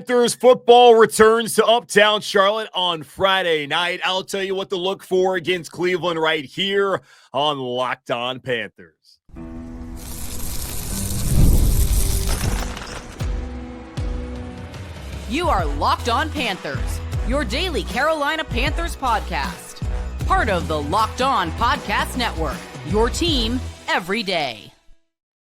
Panthers football returns to Uptown Charlotte on Friday night. I'll tell you what to look for against Cleveland right here on Locked On Panthers. You are Locked On Panthers, your daily Carolina Panthers podcast. Part of the Locked On Podcast Network, your team every day.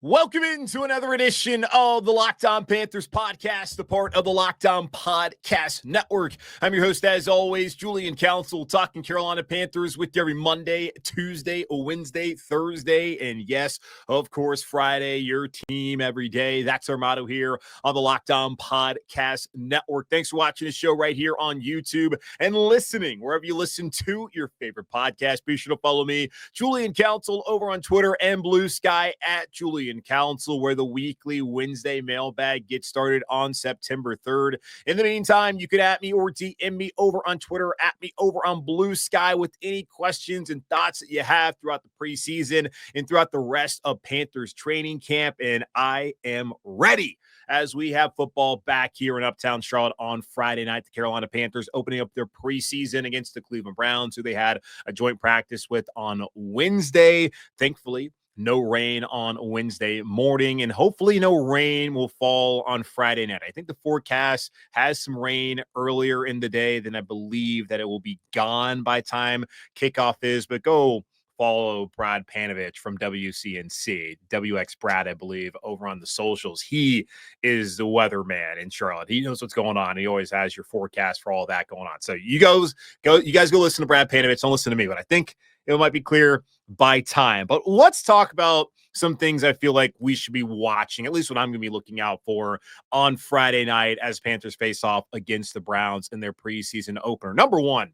Welcome into another edition of the Locked On Panthers podcast, the part of the Locked On Podcast Network. I'm your host, as always, Julian Council, talking Carolina Panthers with you every Monday, Tuesday, Wednesday, Thursday, and yes, of course, Friday, your team every day. That's our motto here on the Locked On Podcast Network. Thanks for watching the show right here on YouTube and listening wherever you listen to your favorite podcast. Be sure to follow me, Julian Council, over on Twitter and Blue Sky at Julian Council, where the weekly Wednesday mailbag gets started on September 3rd. In the meantime, you can at me or DM me over on Twitter, at me over on Blue Sky with any questions and thoughts that you have throughout the preseason and throughout the rest of Panthers training camp. And I am ready as we have football back here in Uptown Charlotte on Friday night. The Carolina Panthers opening up their preseason against the Cleveland Browns, who they had a joint practice with on Wednesday. Thankfully, no rain on Wednesday morning, and hopefully no rain will fall on Friday night. I think the forecast has some rain earlier in the day, then I believe that it will be gone by time kickoff is, but go follow Brad Panovich from WCNC, WX Brad, I believe, over on the socials. He is the weatherman in Charlotte. He knows what's going on. He always has your forecast for all that going on. So you guys go listen to Brad Panovich. Don't listen to me, but I think it might be clear by time. But let's talk about some things I feel like we should be watching, at least what I'm going to be looking out for on Friday night as Panthers face off against the Browns in their preseason opener. Number one,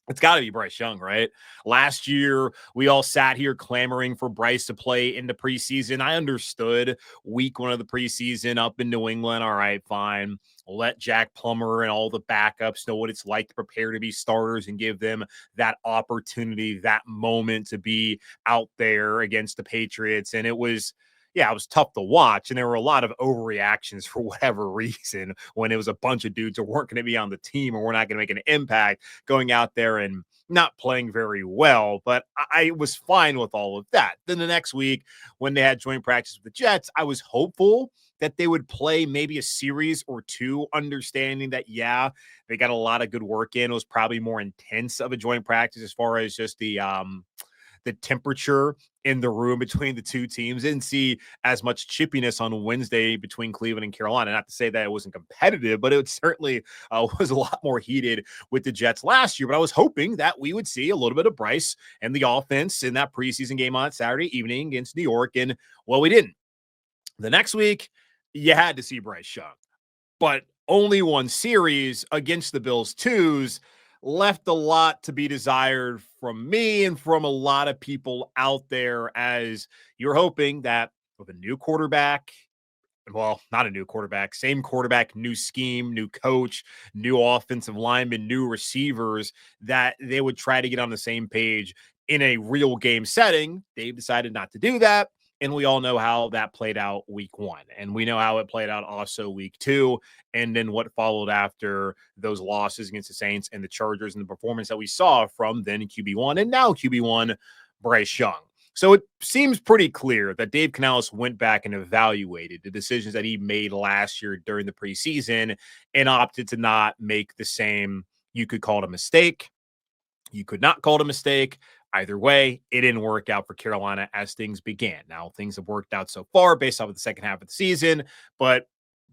it's got to be Bryce Young, right? Last year, we all sat here clamoring for Bryce to play in the preseason. I understood week one of the preseason up in New England. All right, fine. Let Jack Plummer and all the backups know what it's like to prepare to be starters and give them that opportunity, that moment to be out there against the Patriots. And it was tough to watch. And there were a lot of overreactions for whatever reason when it was a bunch of dudes who weren't going to be on the team or we're not going to make an impact going out there and not playing very well. But I was fine with all of that. Then the next week when they had joint practice with the Jets, I was hopeful that they would play maybe a series or two, understanding that, they got a lot of good work in. It was probably more intense of a joint practice as far as just the temperature in the room between the two teams. Didn't see as much chippiness on Wednesday between Cleveland and Carolina. Not to say that it wasn't competitive, but it certainly was a lot more heated with the Jets last year. But I was hoping that we would see a little bit of Bryce and the offense in that preseason game on Saturday evening against New York. And, well, we didn't. The next week, you had to see Bryce Young. But only one series against the Bills twos left a lot to be desired from me and from a lot of people out there, as you're hoping that with a new quarterback, well, not a new quarterback, same quarterback, new scheme, new coach, new offensive lineman, new receivers, that they would try to get on the same page in a real game setting. They've decided not to do that. And we all know how that played out week one. And we know how it played out also week two. And then what followed after those losses against the Saints and the Chargers and the performance that we saw from then QB1 and now QB1 Bryce Young. So it seems pretty clear that Dave Canales went back and evaluated the decisions that he made last year during the preseason and opted to not make the same. You could call it a mistake. You could not call it a mistake. Either way, it didn't work out for Carolina as things began. Now, things have worked out so far based off of the second half of the season, but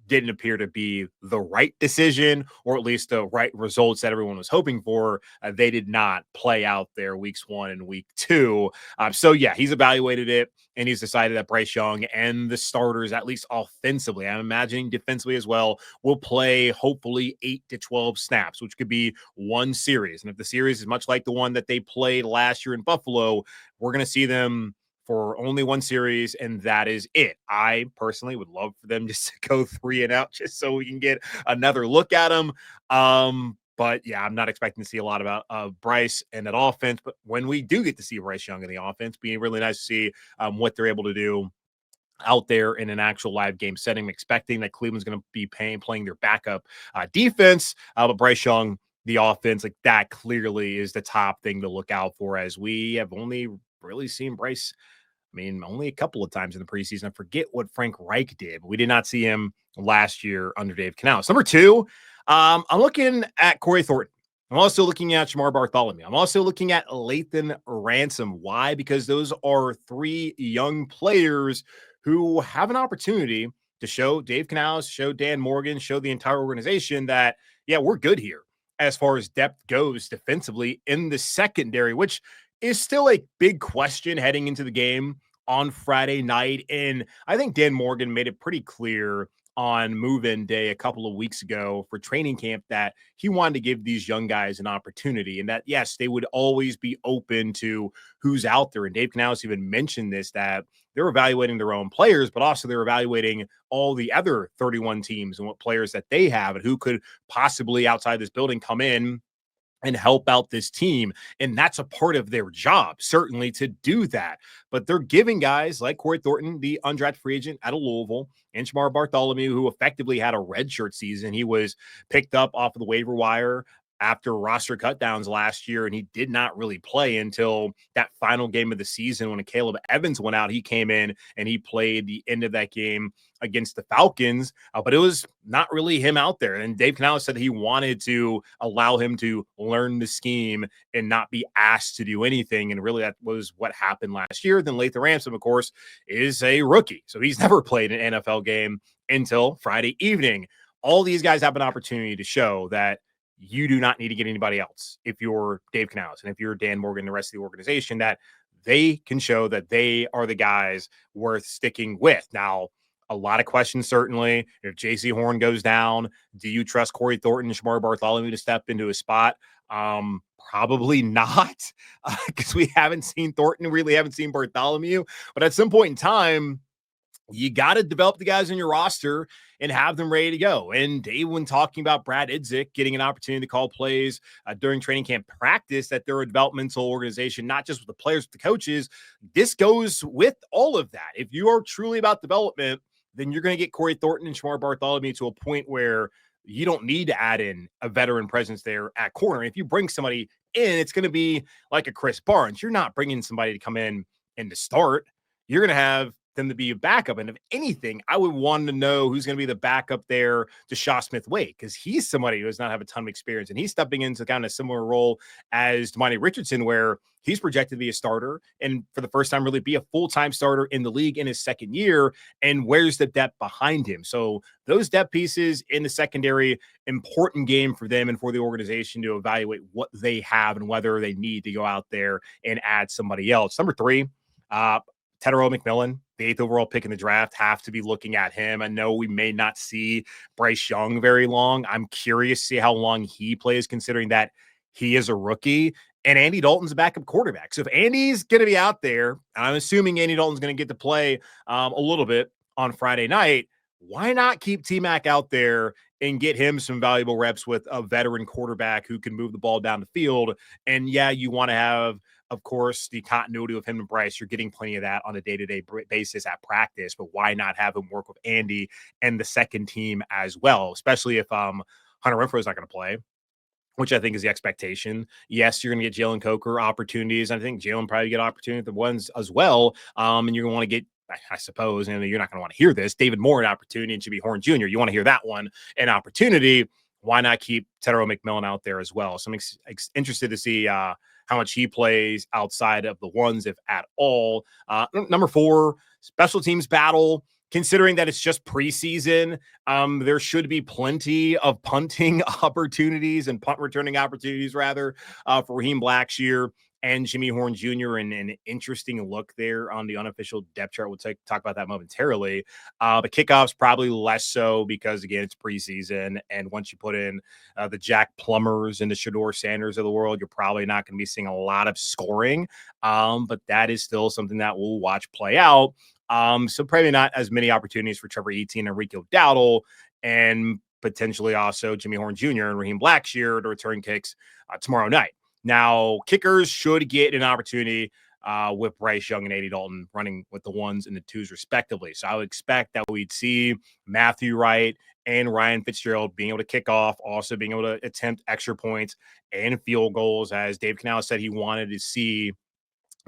didn't appear to be the right decision, or at least the right results that everyone was hoping for. They did not play out there weeks 1 and week 2. He's evaluated it, and he's decided that Bryce Young and the starters, at least offensively, I'm imagining defensively as well, will play hopefully 8 to 12 snaps, which could be one series. And if the series is much like the one that they played last year in Buffalo, we're going to see them for only one series, and that is it. I personally would love for them just to go 3 and out just so we can get another look at them. But yeah, I'm not expecting to see a lot about Bryce and that offense. But when we do get to see Bryce Young in the offense, being really nice to see what they're able to do out there in an actual live game setting. I'm expecting that Cleveland's going to be playing their backup defense, but Bryce Young, the offense, like that clearly is the top thing to look out for, as we have only really seen Bryce, I mean, only a couple of times in the preseason. I forget what Frank Reich did, but we did not see him last year under Dave Canales. Number two, I'm looking at Corey Thornton. I'm also looking at Shemar Bartholomew. I'm also looking at Lathan Ransom. Why? Because those are three young players who have an opportunity to show Dave Canales, show Dan Morgan, show the entire organization that, yeah, we're good here as far as depth goes defensively in the secondary, which is still a big question heading into the game on Friday night. And I think Dan Morgan made it pretty clear on move-in day a couple of weeks ago for training camp that he wanted to give these young guys an opportunity, and that, yes, they would always be open to who's out there. And Dave Canales even mentioned this, that they're evaluating their own players, but also they're evaluating all the other 31 teams and what players that they have and who could possibly outside this building come in and help out this team. And that's a part of their job, certainly, to do that. But they're giving guys like Corey Thornton, the undrafted free agent out of Louisville, and Shemar Bartholomew, who effectively had a redshirt season. He was picked up off of the waiver wire after roster cutdowns last year, and he did not really play until that final game of the season when Caleb Evans went out. He came in and he played the end of that game against the Falcons, but it was not really him out there. And Dave Canales said he wanted to allow him to learn the scheme and not be asked to do anything. And really that was what happened last year. Then Lathan Ransom, of course, is a rookie. So he's never played an NFL game until Friday evening. All these guys have an opportunity to show that you do not need to get anybody else if you're Dave Canales and if you're Dan Morgan, the rest of the organization, that they can show that they are the guys worth sticking with. Now, a lot of questions, certainly. If JC Horn goes down, do you trust Corey Thornton and Shemar Bartholomew to step into his spot? Probably not, because we haven't seen Thornton, really haven't seen Bartholomew. But at some point in time, you got to develop the guys on your roster and have them ready to go. And Dave, when talking about Brad Idzik getting an opportunity to call plays during training camp practice, that they're a developmental organization, not just with the players, but the coaches, this goes with all of that. If you are truly about development, then you're going to get Corey Thornton and Shemar Bartholomew to a point where you don't need to add in a veteran presence there at corner. If you bring somebody in, it's going to be like a Chris Barnes. You're not bringing somebody to come in and to start. You're going to have them to be a backup. And if anything, I would want to know who's going to be the backup there to Shaw Smith-Wade, because he's somebody who does not have a ton of experience, and he's stepping into kind of a similar role as Damani Richardson, where he's projected to be a starter and for the first time really be a full-time starter in the league in his second year. And where's the depth behind him? So those depth pieces in the secondary, important game for them and for the organization to evaluate what they have and whether they need to go out there and add somebody else. Number three, Tetairoa McMillan, the 8th overall pick in the draft, have to be looking at him. I know we may not see Bryce Young very long. I'm curious to see how long he plays, considering that he is a rookie. And Andy Dalton's a backup quarterback. So if Andy's going to be out there, I'm assuming Andy Dalton's going to get to play a little bit on Friday night, why not keep T-Mac out there and get him some valuable reps with a veteran quarterback who can move the ball down the field? And yeah, you want to have, of course, the continuity of him and Bryce. You're getting plenty of that on a day-to-day basis at practice, but why not have him work with Andy and the second team as well, especially if Hunter Renfrow is not going to play, which I think is the expectation. Yes, you're going to get Jalen Coker opportunities. I think Jalen probably get opportunity at the ones as well. And you're going to want to get, I suppose, and you're not going to want to hear this, David Moore an opportunity, and Jimmy Horn Jr. You want to hear that one, an opportunity. Why not keep Tetairoa McMillan out there as well? So I'm interested to see how much he plays outside of the ones, if at all. Number four, special teams battle. Considering that it's just preseason, there should be plenty of punting opportunities and punt returning opportunities, rather, for Raheem Blackshear and Jimmy Horn Jr. And an interesting look there on the unofficial depth chart. We'll talk about that momentarily. But kickoffs probably less so because, again, it's preseason. And once you put in the Jack Plumbers and the Shador Sanders of the world, you're probably not going to be seeing a lot of scoring. But that is still something that we'll watch play out. So probably not as many opportunities for Trevor Etienne and Rico Dowdle, and potentially also Jimmy Horn Jr. and Raheem Blackshear to return kicks tomorrow night. Now, kickers should get an opportunity with Bryce Young and A.D. Dalton running with the ones and the twos respectively. So I would expect that we'd see Matthew Wright and Ryan Fitzgerald being able to kick off, also being able to attempt extra points and field goals. As Dave Canales said, he wanted to see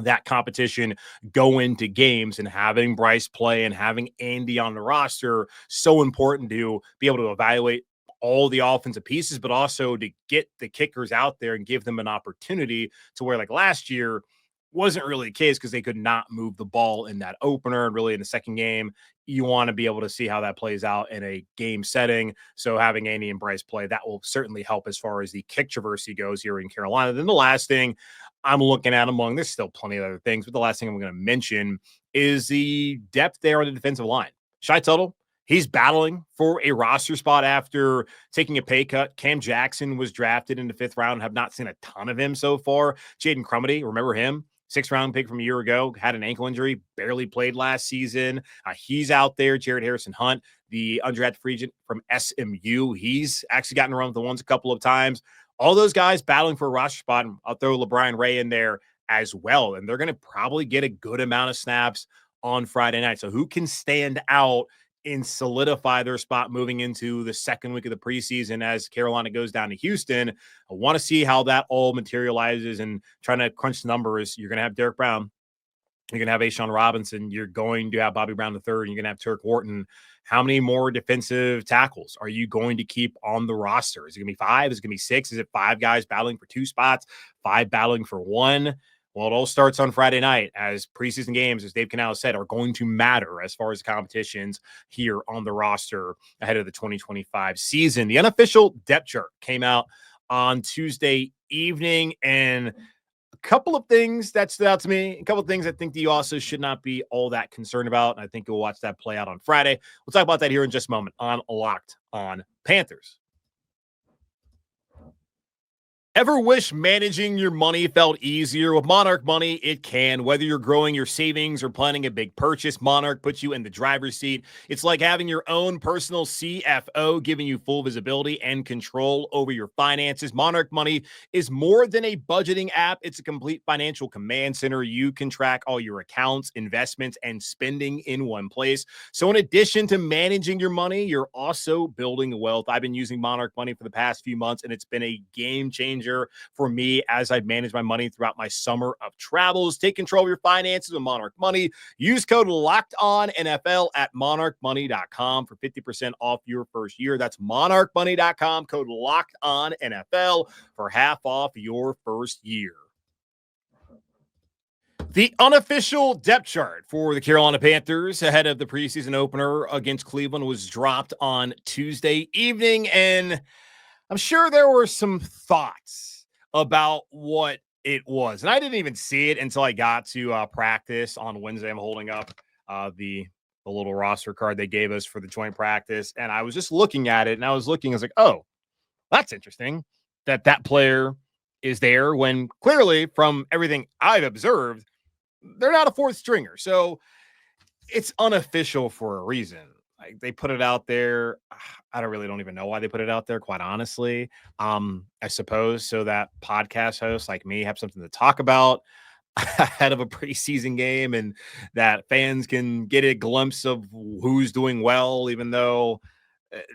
that competition go into games, and having Bryce play and having Andy on the roster so important to be able to evaluate all the offensive pieces, but also to get the kickers out there and give them an opportunity to where, like last year, wasn't really the case because they could not move the ball in that opener. And really in the second game, you want to be able to see how that plays out in a game setting. So having Andy and Bryce play, that will certainly help as far as the controversy goes here in Carolina. Then the last thing I'm looking at there's still plenty of other things, but the last thing I'm going to mention is the depth there on the defensive line. Shai Tuttle, he's battling for a roster spot after taking a pay cut. Cam Jackson was drafted in the 5th round. Have not seen a ton of him so far. Jaden Crumedy, remember him? 6th-round pick from a year ago, had an ankle injury, barely played last season. He's out there. Jared Harrison Hunt, the undrafted free agent from SMU, he's actually gotten around with the ones a couple of times. All those guys battling for a roster spot. I'll throw LeBron Ray in there as well. And they're going to probably get a good amount of snaps on Friday night. So who can stand out and solidify their spot moving into the second week of the preseason as Carolina goes down to Houston? I want to see how that all materializes, and trying to crunch the numbers. You're going to have Derek Brown. You're going to have Ashawn Robinson. You're going to have Bobby Brown III. And you're going to have Turk Wharton. How many more defensive tackles are you going to keep on the roster? Is it going to be 5? Is it going to be 6? Is it 5 guys battling for 2 spots, 5 battling for 1? Well, it all starts on Friday night, as preseason games, as Dave Canales said, are going to matter as far as the competitions here on the roster ahead of the 2025 season. The unofficial depth chart came out on Tuesday evening, and a couple of things that stood out to me, a couple of things I think that you also should not be all that concerned about. And I think you'll watch that play out on Friday. We'll talk about that here in just a moment on Locked on Panthers. Ever wish managing your money felt easier? With Monarch Money, it can. Whether you're growing your savings or planning a big purchase, Monarch puts you in the driver's seat. It's like having your own personal CFO, giving you full visibility and control over your finances. Monarch Money is more than a budgeting app. It's a complete financial command center. You can track all your accounts, investments, and spending in one place. So in addition to managing your money, you're also building wealth. I've been using Monarch Money for the past few months, and it's been a game changer for me as I've managed my money throughout my summer of travels. Take control of your finances with Monarch Money. Use code LOCKEDONNFL at monarchmoney.com for 50% off your first year. That's monarchmoney.com, code LOCKEDONNFL for half off your first year. The unofficial depth chart for the Carolina Panthers ahead of the preseason opener against Cleveland was dropped on Tuesday evening, and I'm sure there were some thoughts about what it was. And I didn't even see it until I got to practice on Wednesday. I'm holding up the little roster card they gave us for the joint practice. And I was just looking at it, and I was like, oh, that's interesting that player is there, when clearly from everything I've observed, they're not a 4th stringer. So it's unofficial for a reason. Like, they put it out there. I don't even know why they put it out there, quite honestly. I suppose so that podcast hosts like me have something to talk about ahead of a preseason game, and that fans can get a glimpse of who's doing well, even though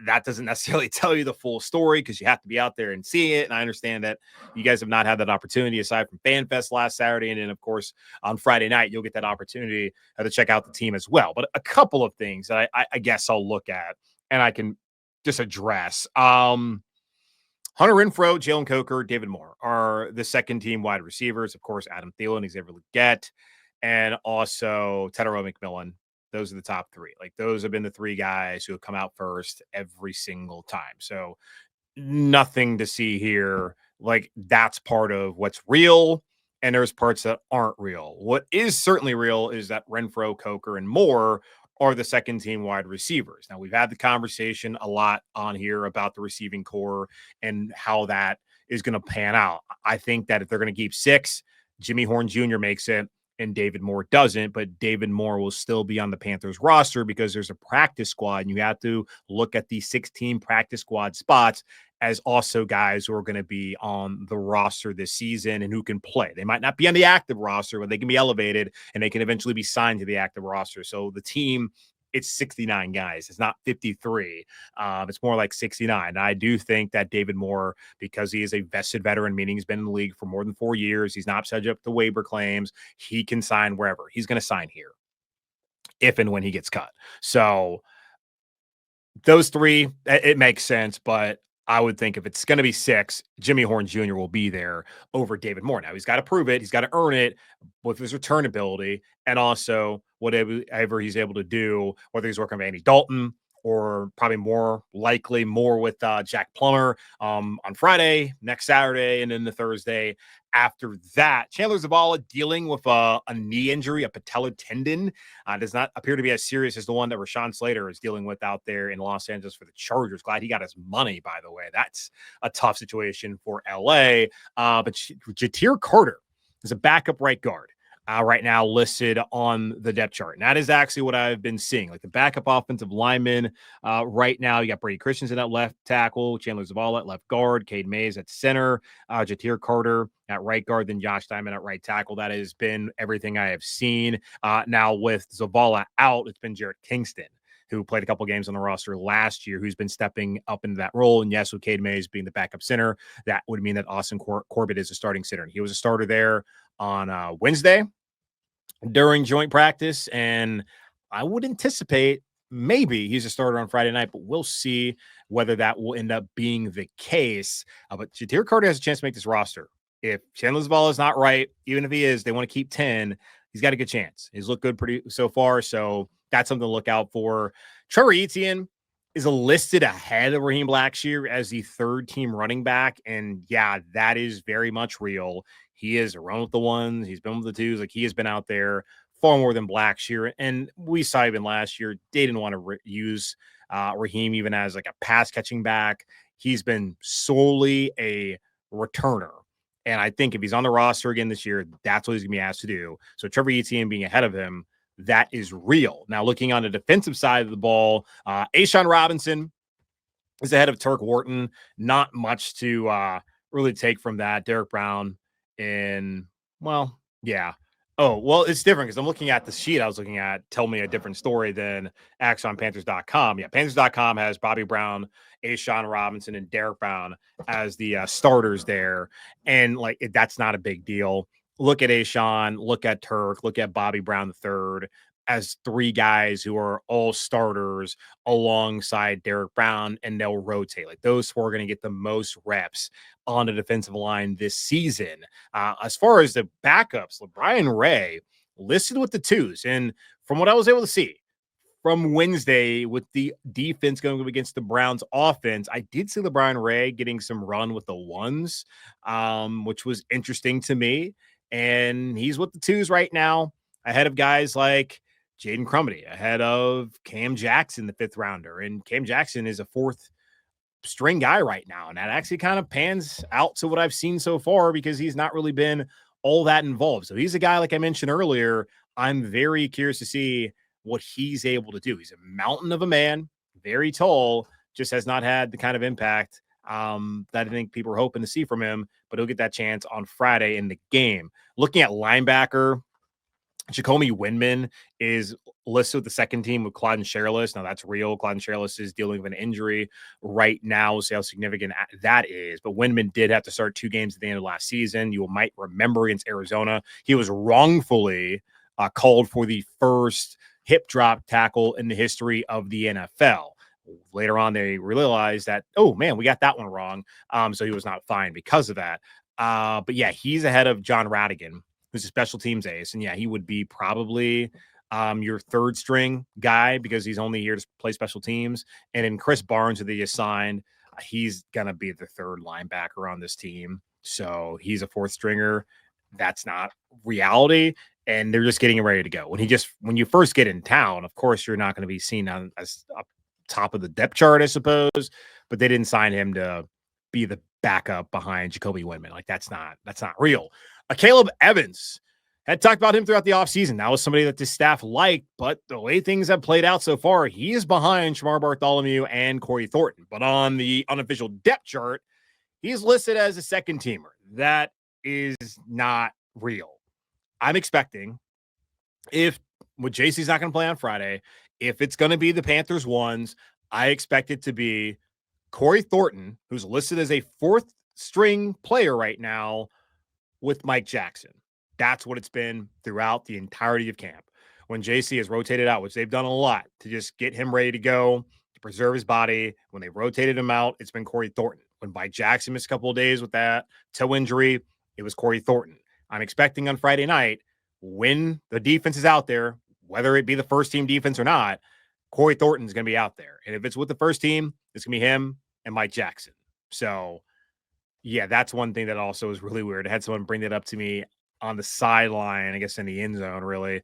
that doesn't necessarily tell you the full story, because you have to be out there and see it. And I understand that you guys have not had that opportunity aside from FanFest last Saturday. And then, of course, on Friday night, you'll get that opportunity to check out the team as well. But a couple of things that I guess I'll look at and I can just address. Hunter Renfrow, Jalen Coker, David Moore are the second team wide receivers. Of course, Adam Thielen, Xavier Legette, and also Tetairoa McMillan. Those are the top 3. Like, those have been the 3 guys who have come out first every single time. So nothing to see here. Like, that's part of what's real, and there's parts that aren't real. What is certainly real is that Renfrow, Coker, and Moore are the second team wide receivers. Now, we've had the conversation a lot on here about the receiving core and how that is going to pan out. I think that if they're going to keep 6, Jimmy Horn Jr. makes it. and David Moore doesn't, but David Moore will still be on the Panthers roster because there's a practice squad, and you have to look at the 16 practice squad spots as also guys who are going to be on the roster this season and who can play. They might not be on the active roster, but they can be elevated and they can eventually be signed to the active roster. So the team, it's 69 guys. It's not 53. It's more like 69. And I do think that David Moore, because he is a vested veteran, meaning he's been in the league for more than 4 years, he's not subject to waiver claims, he can sign wherever. He's going to sign here if and when he gets cut. So those three, it makes sense, but I would think if it's going to be 6, Jimmy Horn Jr. will be there over David Moore. Now, he's got to prove it. He's got to earn it with his return ability and also whatever he's able to do, whether he's working with Andy Dalton or probably more likely with Jack Plummer on Friday, next Saturday, and then the Thursday after that. Chandler Zavala dealing with a knee injury, a patellar tendon. Does not appear to be as serious as the one that Rashawn Slater is dealing with out there in Los Angeles for the Chargers. Glad he got his money, by the way. That's a tough situation for LA. But Ja'Tyre Carter is a backup right guard. Right now listed on the depth chart. And that is actually what I've been seeing. Like the backup offensive lineman right now, you got Brady Christensen at left tackle, Chandler Zavala at left guard, Cade Mays at center, Ja'Tyre Carter at right guard, then Josh Diamond at right tackle. That has been everything I have seen. Now with Zavala out, it's been Jarrett Kingston, who played a couple games on the roster last year, who's been stepping up into that role. And yes, with Cade Mays being the backup center, that would mean that Austin Corbett is a starting center. And he was a starter there on Wednesday during joint practice, and I would anticipate maybe he's a starter on Friday night, but we'll see whether that will end up being the case. But Ja'Tyre Carter has a chance to make this roster. If Chandler Zavala is not right, even if he is, they want to keep 10, he's got a good chance. He's looked good pretty so far, so that's something to look out for. Trevor Etienne is listed ahead of Raheem Blackshear as the third team running back. And yeah, that is very much real. He is a run with the ones. He's been with the twos. Like he has been out there far more than Blackshear. And we saw even last year, they didn't want to use Raheem even as like a pass catching back. He's been solely a returner. And I think if he's on the roster again this year, that's what he's going to be asked to do. So Trevor Etienne being ahead of him, that is real. Now, looking on the defensive side of the ball, A'Shawn Robinson is ahead of Turk Wharton. Not much to really take from that. Derek Brown yeah. Oh, well, it's different because I'm looking at the sheet I was looking at. Tell me a different story than AxonPanthers.com. Yeah, Panthers.com has Bobby Brown, A'Shawn Robinson, and Derek Brown as the starters there. And that's not a big deal. Look at A'Shawn, look at Turk, look at Bobby Brown III as 3 guys who are all starters alongside Derek Brown, and they'll rotate. Like those 4 are going to get the most reps on the defensive line this season. As far as the backups, Brian Ray listed with the 2s. And from what I was able to see from Wednesday with the defense going up against the Browns offense, I did see Brian Ray getting some run with the 1s, which was interesting to me. And he's with the 2s right now, ahead of guys like Jaden Crumedy, ahead of Cam Jackson, the 5th rounder. And Cam Jackson is a 4th string guy right now. And that actually kind of pans out to what I've seen so far because he's not really been all that involved. So he's a guy, like I mentioned earlier, I'm very curious to see what he's able to do. He's a mountain of a man, very tall, just has not had the kind of impact that I think people are hoping to see from him, but he'll get that chance on Friday in the game. Looking at linebacker, Jacoby Windman is listed with the 2nd team with Clyden Sherlis. Now that's real. Clyden Sherlis is dealing with an injury right now. We'll see how significant that is. But Windman did have to start 2 games at the end of last season. You might remember against Arizona, he was wrongfully called for the first hip drop tackle in the history of the NFL. Later on, they realized that, oh man, we got that one wrong. So he was not fined because of that. But yeah, he's ahead of John Radigan, who's a special teams ace. And yeah, he would be probably your 3rd string guy because he's only here to play special teams. And then Chris Barnes, who they assigned, he's going to be the 3rd linebacker on this team. So he's a 4th stringer. That's not reality. And they're just getting ready to go. When you first get in town, of course, you're not going to be seen as up top of the depth chart, I suppose, but they didn't sign him to be the backup behind Jacoby Windman. Like that's not real. Caleb Evans Had talked about him throughout the offseason. That was somebody that the staff liked, but the way things have played out so far, he is behind Shemar Bartholomew and Corey Thornton. But on the unofficial depth chart, he's listed as a second teamer. That is not real. I'm expecting, if JC's not going to play on Friday, if it's going to be the Panthers ones, I expect it to be Corey Thornton, who's listed as a fourth string player right now, with Mike Jackson. That's what it's been throughout the entirety of camp. When JC has rotated out, which they've done a lot to just get him ready to go, to preserve his body, when they rotated him out, it's been Corey Thornton. When Mike Jackson missed a couple of days with that toe injury, it was Corey Thornton. I'm expecting on Friday night, when the defense is out there, whether it be the first team defense or not, Corey Thornton's going to be out there. And if it's with the first team, it's going to be him and Mike Jackson. So, yeah, that's one thing that also is really weird. I had someone bring that up to me on the sideline, I guess in the end zone, really.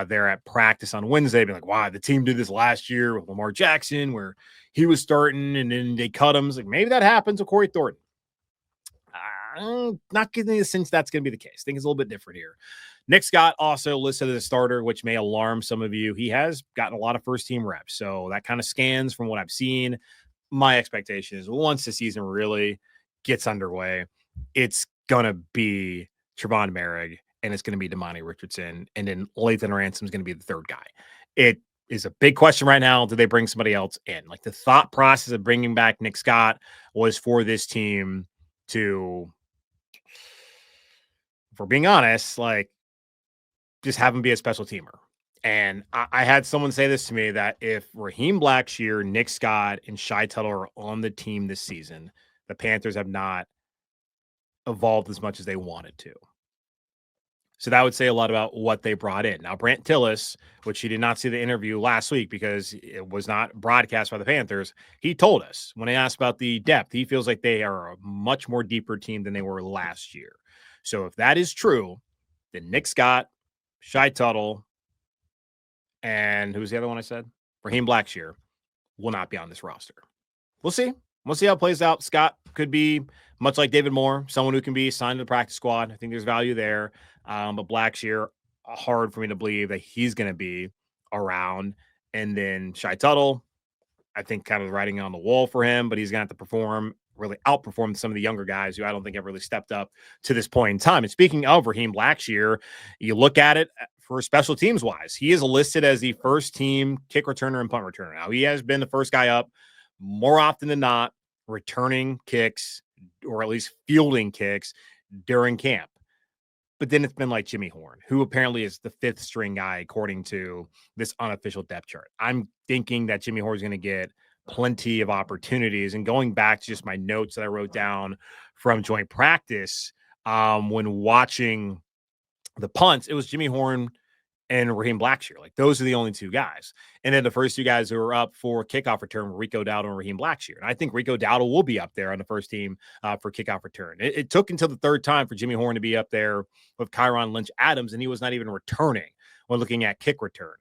They're at practice on Wednesday, being like, wow, the team did this last year with Lamar Jackson, where he was starting and then they cut him. It's like, maybe that happens with Corey Thornton. I'm not getting the sense that's going to be the case. I think it's a little bit different here. Nick Scott also listed as a starter, which may alarm some of you. He has gotten a lot of first-team reps, so that kind of scans from what I've seen. My expectation is once the season really gets underway, it's going to be Trevon Merrick, and it's going to be Damani Richardson, and then Lathan Ransom is going to be the third guy. It is a big question right now. Do they bring somebody else in? Like, the thought process of bringing back Nick Scott was for this team to, if we're being honest, like, just have him be a special teamer. And I had someone say this to me, that if Raheem Blackshear, Nick Scott, and Shai Tuttle are on the team this season, the Panthers have not evolved as much as they wanted to. So that would say a lot about what they brought in. Now, Brant Tillis, which he did not see the interview last week because it was not broadcast by the Panthers, he told us when I asked about the depth, he feels like they are a much more deeper team than they were last year. So if that is true, then Nick Scott, Shai Tuttle, and who's the other one I said? Raheem Blackshear will not be on this roster. We'll see. We'll see how it plays out. Scott could be, much like David Moore, someone who can be signed to the practice squad. I think there's value there. But Blackshear, hard for me to believe that he's going to be around. And then Shai Tuttle, I think kind of writing on the wall for him, but he's going to have to perform, really outperform some of the younger guys who I don't think have really stepped up to this point in time. And speaking of Raheem Blackshear, you look at it for special teams wise, he is listed as the first team kick returner and punt returner. Now, he has been the first guy up more often than not, returning kicks, or at least fielding kicks during camp. But then it's been like Jimmy Horn, who apparently is the fifth string guy, according to this unofficial depth chart. I'm thinking that Jimmy Horn is going to get plenty of opportunities. And going back to just my notes that I wrote down from joint practice, when watching the punts, it was Jimmy Horn and Raheem Blackshear. Like, those are the only two guys. And then the first two guys who were up for kickoff return were Rico Dowdle and Raheem Blackshear. And I think Rico Dowdle will be up there on the first team for kickoff return. It took until the third time for Jimmy Horn to be up there with Kyron Lynch-Adams, and he was not even returning when looking at kick return.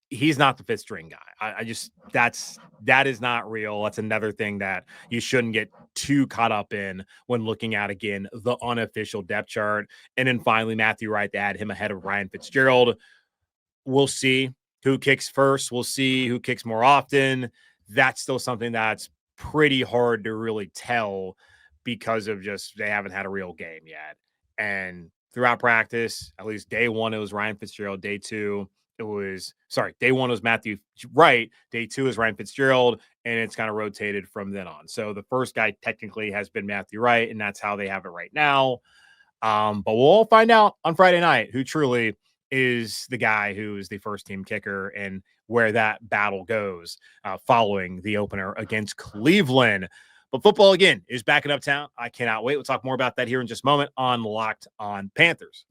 He's not the fifth string guy. That is not real. That's another thing that you shouldn't get too caught up in when looking at, again, the unofficial depth chart. And then finally, Matthew Wright, to add him ahead of Ryan Fitzgerald. We'll see who kicks first. We'll see who kicks more often. That's still something that's pretty hard to really tell because of just they haven't had a real game yet. And throughout practice, at least day one, it was Ryan Fitzgerald. Day two, day one was Matthew Wright. Day two is Ryan Fitzgerald, and it's kind of rotated from then on. So the first guy technically has been Matthew Wright, and that's how they have it right now. But we'll all find out on Friday night who truly is the guy who is the first team kicker and where that battle goes following the opener against Cleveland. But football, again, is back in Uptown. I cannot wait. We'll talk more about that here in just a moment on Locked on Panthers.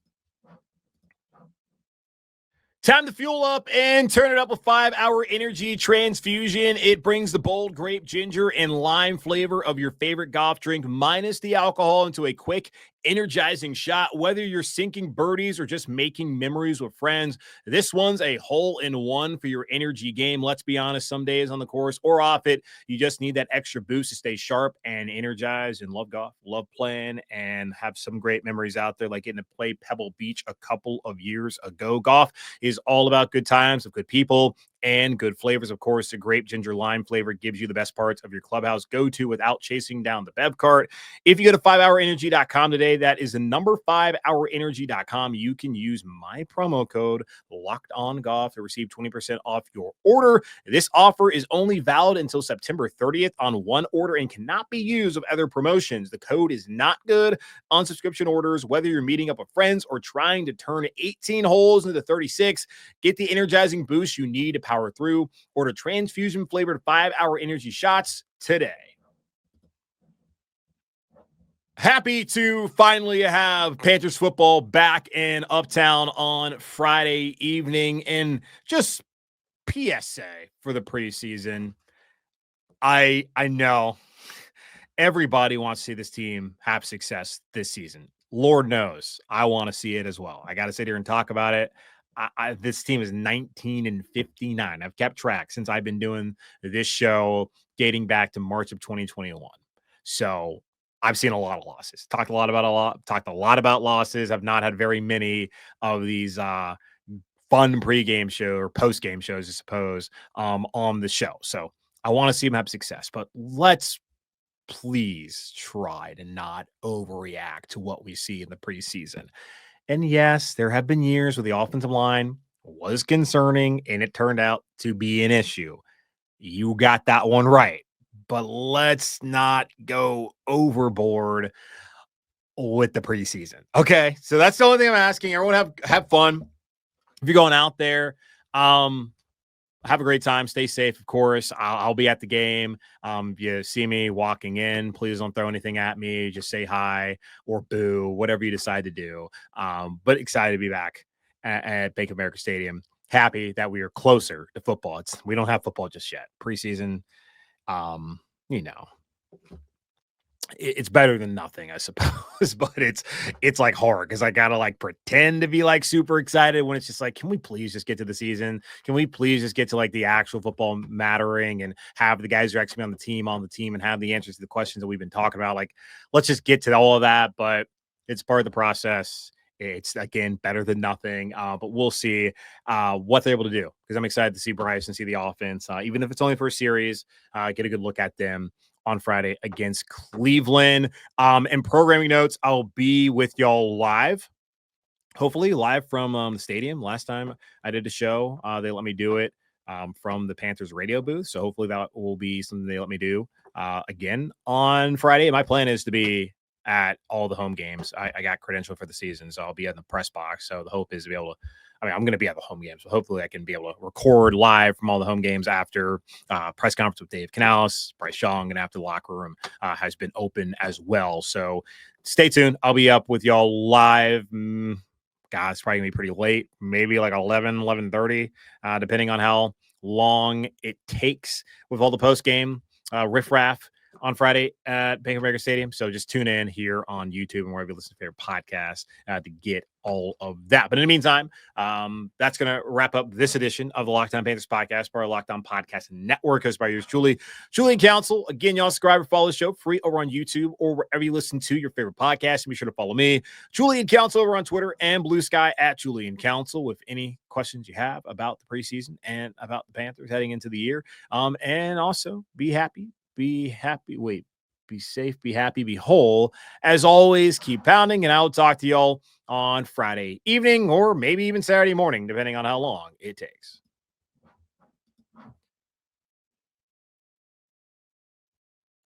Time to fuel up and turn it up with 5-Hour Energy Transfusion. It brings the bold grape, ginger, and lime flavor of your favorite golf drink minus the alcohol into a quick energizing shot. Whether you're sinking birdies or just making memories with friends, this one's a hole-in-one for your energy game. Let's be honest, some days on the course or off it, you just need that extra boost to stay sharp and energized, and love golf, love playing, and have some great memories out there, like getting to play Pebble Beach a couple of years ago. Golf is all about good times with good people and good flavors. Of course, the grape ginger lime flavor gives you the best parts of your clubhouse go-to without chasing down the bev cart. If you go to 5hourenergy.com today, that is the number 5hourenergy.com. You can use my promo code LOCKEDONGolf to receive 20% off your order. This offer is only valid until September 30th on one order and cannot be used with other promotions. The code is not good on subscription orders, whether you're meeting up with friends or trying to turn 18 holes into 36. Get the energizing boost you need to power through. Order transfusion flavored 5-hour energy shots today. Happy to finally have Panthers football back in Uptown on Friday evening. And just PSA for the preseason. I know everybody wants to see this team have success this season. Lord knows I want to see it as well. I got to sit here and talk about it. This team is 19-59. I've kept track since I've been doing this show dating back to March of 2021. So I've seen a lot of losses. Talked a lot about losses. I've not had very many of these fun pregame show or postgame shows, I suppose, on the show. So I want to see them have success, but let's please try to not overreact to what we see in the preseason. And yes, there have been years where the offensive line was concerning and it turned out to be an issue. You got that one right. But let's not go overboard with the preseason. Okay, so that's the only thing I'm asking. Everyone have fun. If you're going out there, have a great time. Stay safe, of course. I'll be at the game. If you see me walking in, please don't throw anything at me. Just say hi or boo, whatever you decide to do. But excited to be back at Bank of America Stadium. Happy that we are closer to football. We don't have football just yet. Preseason, it's better than nothing, I suppose, but it's like hard because I gotta like pretend to be like super excited when it's just like, can we please just get to the season? Can we please just get to like the actual football mattering and have the guys who are actually on the team and have the answers to the questions that we've been talking about? Like, let's just get to all of that, but it's part of the process. It's, again, better than nothing, but we'll see what they're able to do because I'm excited to see Bryce and see the offense, even if it's only for a series, get a good look at them on Friday against Cleveland. And programming notes, I'll be with y'all live, hopefully live from the stadium. Last time I did a show, they let me do it from the Panthers radio booth, so hopefully that will be something they let me do again on Friday. My plan is to be at all the home games. I got credentialed for the season, so I'll be at the press box. So the hope is to be able to, I'm going to be at the home games, so hopefully I can be able to record live from all the home games after press conference with Dave Canales, Bryce Young, and after the locker room has been open as well. So stay tuned. I'll be up with y'all live. God, it's probably going to be pretty late, maybe like 11:30, depending on how long it takes with all the post-game riffraff on Friday at Bank of America Stadium. So just tune in here on YouTube and wherever you listen to favorite podcasts to get all of that. But in the meantime, that's going to wrap up this edition of the Locked On Panthers podcast, part of Locked On Podcast Network, hosted by yours, Julian Council. Again, y'all subscribe or follow the show free over on YouTube or wherever you listen to your favorite podcast. And be sure to follow me, Julian Council, over on Twitter and Blue Sky at Julian Council with any questions you have about the preseason and about the Panthers heading into the year. And also be safe, be happy, be whole. As always, keep pounding, and I'll talk to y'all on Friday evening or maybe even Saturday morning, depending on how long it takes.